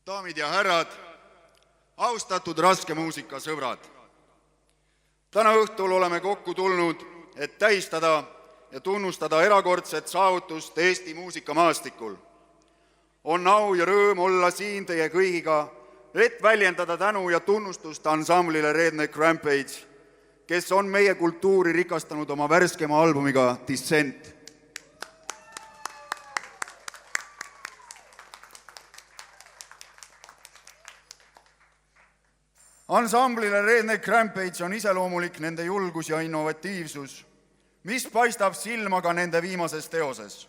Daamid ja härrad, austatud raskemuusika sõbrad. Täna õhtul oleme kokku tulnud, et tähistada ja tunnustada erakordset saavutust Eesti muusikamaastikul. On au ja rõõm olla siin teie kõigiga, et väljendada tänu ja tunnustust ansamblile Redneck Rampage, kes on meie kultuuri rikastanud oma värskema albumiga Descent. Ansamblile Redneck Rampage on iseloomulik nende julgus ja innovatiivsus, mis paistab silma ka nende viimases teoses.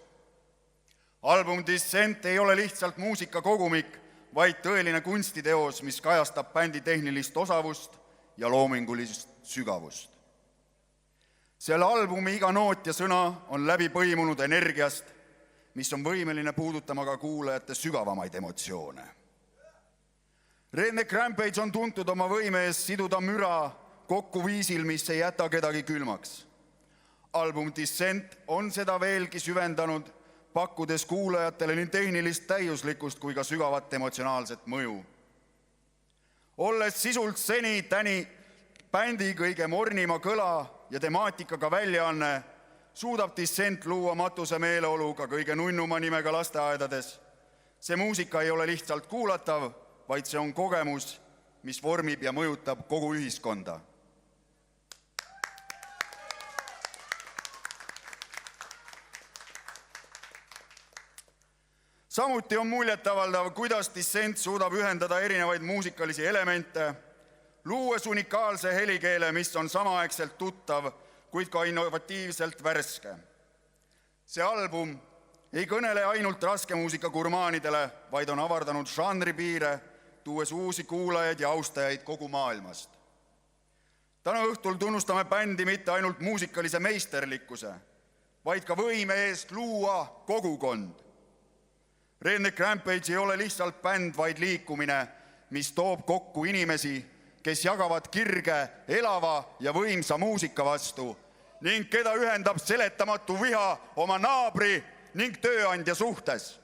Album Descent ei ole lihtsalt muusikakogumik, vaid tõeline kunstiteos, mis kajastab bändi tehnilist osavust ja loomingulist sügavust. Selle albumi iga noot ja sõna on läbi põimunud energiast, mis on võimeline puudutama ka kuulajate sügavamaid emotsioone. Redneck Rampage on tuntud oma võime eest siduda müra kokku viisil, mis ei jäta kedagi külmaks. Album Descent on seda veelgi süvendanud, pakkudes kuulajatele nii tehnilist täiuslikkust kui ka sügavat emotsionaalset mõju. Olles sisult seni täni bändi kõige mornima kõla ja temaatikaga väljaanne, suudab Descent luua matuse meeleolu ka kõige nunnuma nimega lasteaedades. See muusika ei ole lihtsalt kuulatav, vaid see on kogemus, mis vormib ja mõjutab kogu ühiskonda. Samuti on muljetavaldav, kuidas Descent suudab ühendada erinevaid muusikalisi elemente, luues unikaalse helikeele, mis on samaaegselt tuttav, kuid ka innovatiivselt värske. See album ei kõnele ainult raskemuusika gurmaanidele, vaid on avardanud žanri piire, tuues uusi kuulajaid ja austajaid kogu maailmast. Täna õhtul tunnustame bändi mitte ainult muusikalise meisterlikkuse, vaid ka võime eest luua kogukond. Redneck Rampage ei ole lihtsalt bänd, vaid liikumine, mis toob kokku inimesi, kes jagavad kirge elava ja võimsa muusika vastu ning keda ühendab seletamatu viha oma naabri ning tööandja suhtes.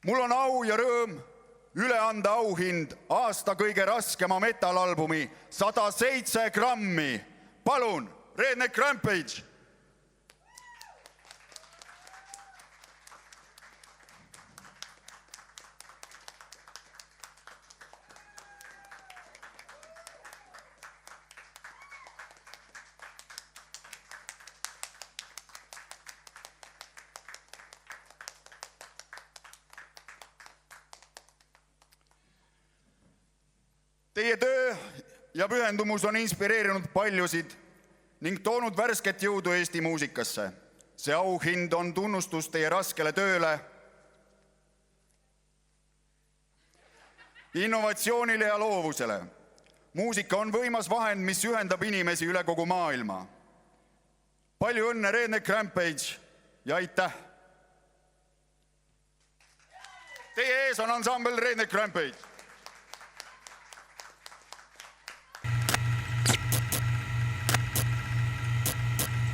Mul on au ja rõõm üle anda auhind aasta kõige raskema metalalbumi 107 grammi. Palun, Redneck Rampage! Teie töö ja pühendumus on inspireerinud paljusid ning toonud värsket jõudu Eesti muusikasse. See auhind on tunnustus teie raskele tööle, innovatsioonile ja loovusele. Muusika on võimas vahend, mis ühendab inimesi üle kogu maailma. Palju õnne, Redneck Rampage, ja aitäh! Teie ees on ansambel Redneck Rampage.